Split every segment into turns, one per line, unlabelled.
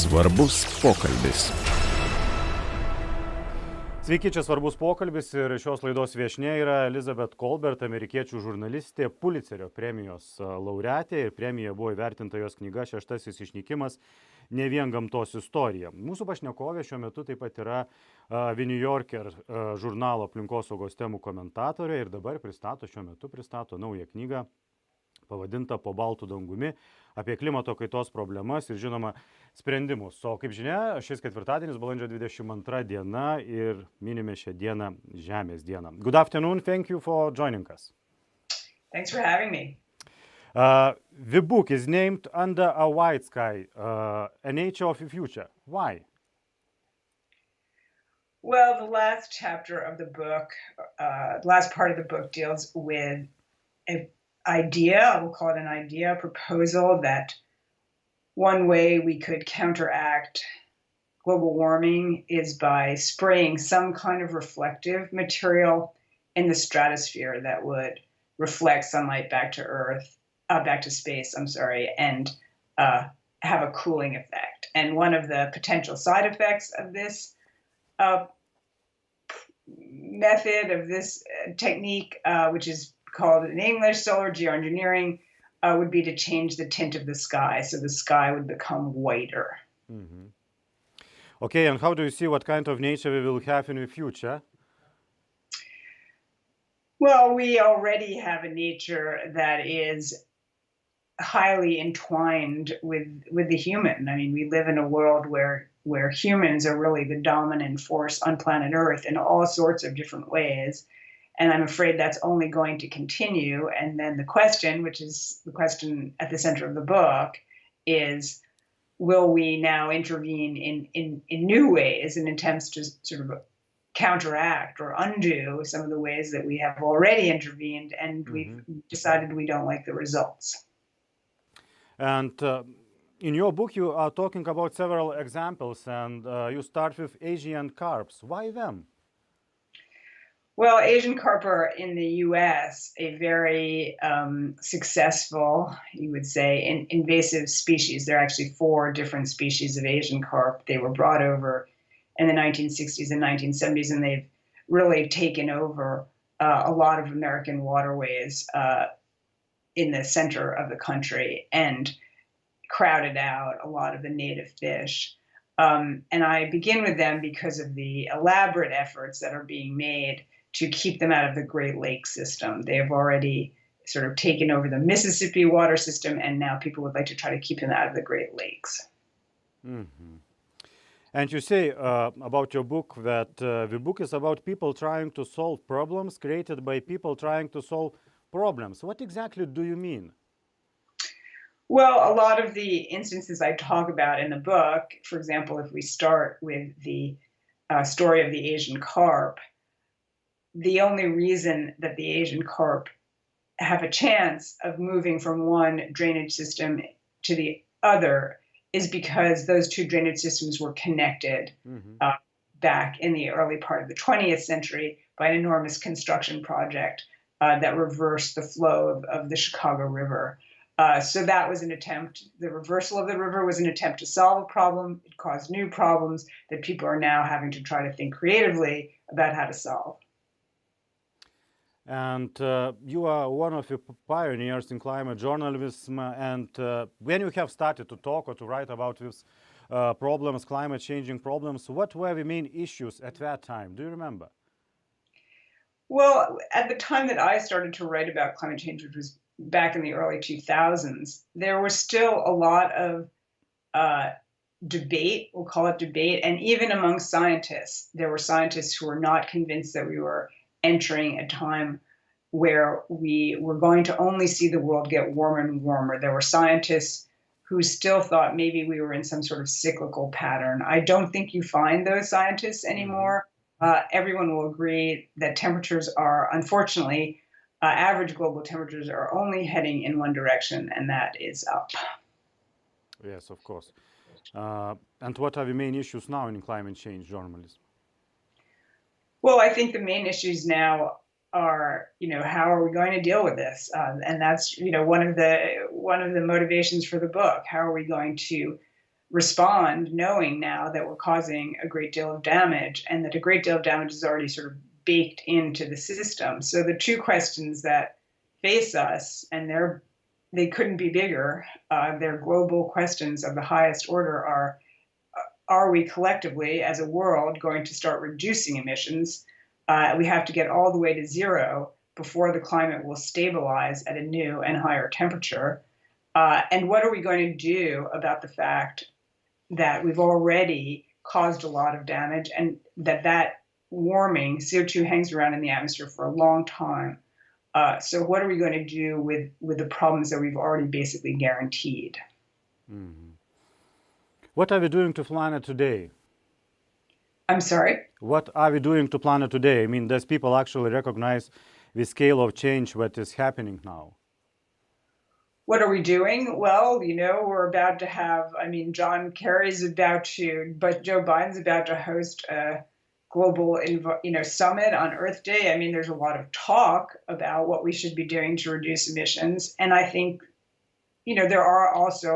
Svarbus pokalbis.
Sveiki, čia Svarbus pokalbis ir šios laidos viešnia yra Elizabeth Kolbert, amerikiečių žurnalistė, Pulitzerio premijos laureatė ir premija buvo įvertinta jos knyga Šeštasis išnykimas, ne vien gamtos istorija. Mūsų pašnekovė šiuo metu taip pat yra The New Yorker žurnalo aplinkosaugos temų komentatorė ir dabar šiuo metu pristato naują knygą pavadinta Po baltu dangumi apie klimato kaitos problemas ir žinoma sprendimus. O kaip žinia, šis ketvirtadienis, balandžio 22 diena ir minime šią dieną Žemės dieną. Good afternoon, thank you for joining us.
Thanks for having me.
The book is named Under a White Sky, A Nature of the Future. Why?
Well, the last chapter of the book, the last part of the book deals with an idea, we'll call it an idea, a proposal that one way we could counteract global warming is by spraying some kind of reflective material in the stratosphere that would reflect sunlight back to Earth, back to space, and have a cooling effect. And one of the potential side effects of this method, of this technique, which is called in English solar geoengineering, would be to change the tint of the sky, so the sky would become whiter.
Mm-hmm. Okay, and how do you see what kind of nature we will have in the future?
Well, we already have a nature that is highly entwined with the human. I mean, we live in a world where humans are really the dominant force on planet Earth in all sorts of different ways. And I'm afraid that's only going to continue. And then the question, which is the question at the center of the book, is will we now intervene in new ways in attempts to sort of counteract or undo some of the ways that we have already intervened, and we've decided we don't like the results.
And in your book, you are talking about several examples, and you start with Asian carps. Why them?
Well, Asian carp are in the U.S. a very successful, you would say, invasive species. There are actually 4 different species of Asian carp. They were brought over in the 1960s and 1970s, and they've really taken over a lot of American waterways in the center of the country and crowded out a lot of the native fish. And I begin with them because of the elaborate efforts that are being made to keep them out of the Great Lakes system. They have already sort of taken over the Mississippi water system, and now people would like to try to keep them out of the Great Lakes.
Mm-hmm. And you say about your book that the book is about people trying to solve problems created by people trying to solve problems. What exactly do you mean?
Well, a lot of the instances I talk about in the book, for example, if we start with the story of the Asian carp, the only reason that the Asian carp have a chance of moving from one drainage system to the other is because those 2 drainage systems were connected back in the early part of the 20th century by an enormous construction project that reversed the flow of the Chicago River. So that was an attempt, the reversal of the river was an attempt to solve a problem. It caused new problems that people are now having to try to think creatively about how to solve.
And you are one of the pioneers in climate journalism. And when you have started to talk or to write about these problems, climate changing problems, what were the main issues at that time? Do you remember?
Well, at the time that I started to write about climate change, which was back in the early 2000s, there was still a lot of debate, we'll call it debate, and even among scientists, there were scientists who were not convinced that we were entering a time where we were going to only see the world get warmer and warmer. There were scientists who still thought maybe we were in some sort of cyclical pattern. I don't think you find those scientists anymore. Everyone will agree that temperatures are, unfortunately, average global temperatures are only heading in one direction, and that is up.
Yes, of course. And what are the main issues now in climate change journalism?
Well, I think the main issues now are, how are we going to deal with this? And that's, one of the motivations for the book. How are we going to respond knowing now that we're causing a great deal of damage and that a great deal of damage is already sort of baked into the system. So the two questions that face us, and they couldn't be bigger, they're global questions of the highest order, are we collectively as a world going to start reducing emissions? We have to get all the way to zero before the climate will stabilize at a new and higher temperature. And what are we going to do about the fact that we've already caused a lot of damage and that warming, CO2 hangs around in the atmosphere for a long time. So what are we going to do with the problems that we've already basically guaranteed?
Mm-hmm. What are we doing to planet today?
I'm sorry?
What are we doing to planet today? I mean, does people actually recognize the scale of change that is happening now?
What are we doing? Well, we're about to have, John Kerry's about to, but Joe Biden's about to host a global, summit on Earth Day. I mean, there's a lot of talk about what we should be doing to reduce emissions. And I think, there are also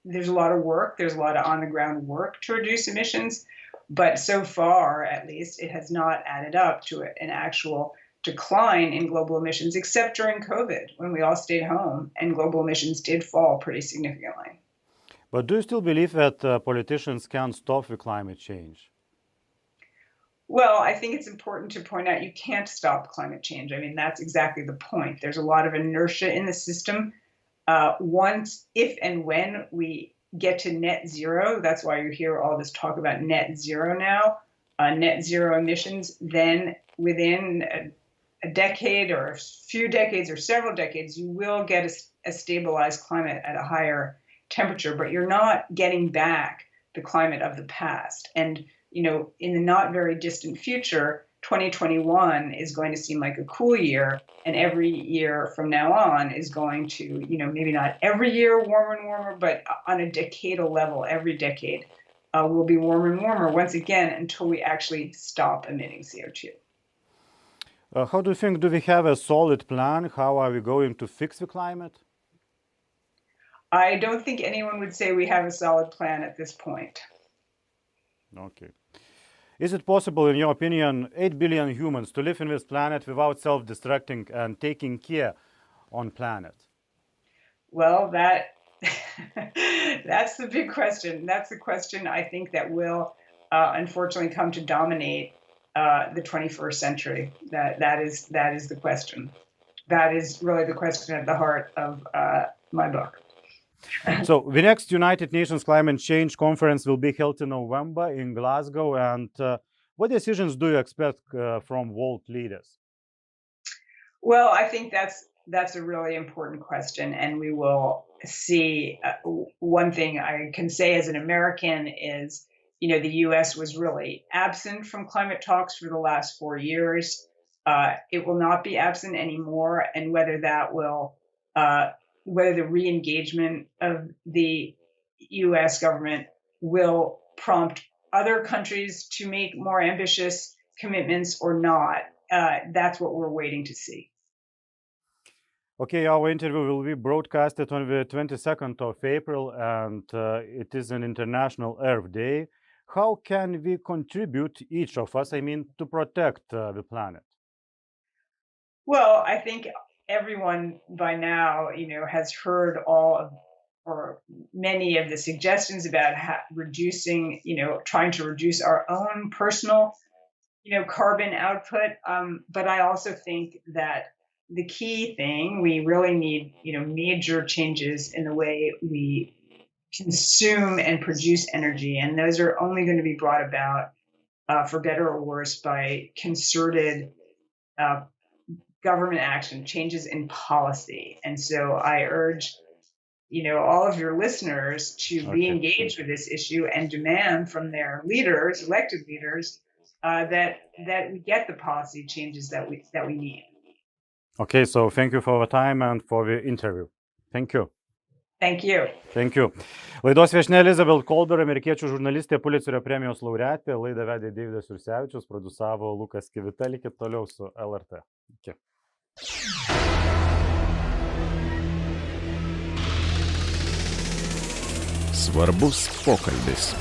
there's a lot of work, there's a lot of on the ground work to reduce emissions. But so far, at least, it has not added up to an actual decline in global emissions, except during COVID, when we all stayed home and global emissions did fall pretty significantly.
But do you still believe that politicians can stop the climate change?
Well, I think it's important to point out you can't stop climate change. I mean, that's exactly the point. There's a lot of inertia in the system. Once, if and when we get to net zero, that's why you hear all this talk about net zero now, net zero emissions, then within a decade or a few decades or several decades, you will get a stabilized climate at a higher temperature, but you're not getting back the climate of the past. And, in the not very distant future, 2021 is going to seem like a cool year, and every year from now on is going to, maybe not every year warmer and warmer, but on a decadal level, every decade will be warmer and warmer once again until we actually stop emitting CO2.
How do you think, do we have a solid plan? How are we going to fix the climate?
I don't think anyone would say we have a solid plan at this point.
Okay. Is it possible, in your opinion, 8 billion humans to live in this planet without self-destructing and taking care on planet?
Well, that's the big question. That's the question I think that will unfortunately come to dominate the 21st century. That is the question. That is really the question at the heart of my book.
So the next United Nations Climate Change Conference will be held in November in Glasgow. And what decisions do you expect from world leaders?
Well, I think that's a really important question. And we will see. One thing I can say as an American is, the U.S. was really absent from climate talks for the last 4 years. It will not be absent anymore. And whether the re-engagement of the U.S. government will prompt other countries to make more ambitious commitments or not, that's what we're waiting to see.
Okay, our interview will be broadcasted on the 22nd of April, and it is an International Earth Day. How can we contribute, each of us, to protect the planet?
Well, I think everyone by now, has heard or many of the suggestions about reducing, trying to reduce our own personal, carbon output. But I also think that the key thing, we really need, major changes in the way we consume and produce energy. And those are only going to be brought about, for better or worse, by concerted government action, changes in policy. And so I urge, all of your listeners to be engaged with this issue and demand from their leaders, elected leaders, that we get the policy changes that we need.
Okay, so thank you for the time and for the interview. Thank you.
Thank you.
Thank you. Laidos viešnia Elizabeth Kolbert, amerikiečių žurnalistė, Pulitzerio premijos laureatė. Laidą vedė Deividas Jursevičius, produsavo Lukas Kivita. Likit toliau su LRT. Iki.
Svarbus pokalbis.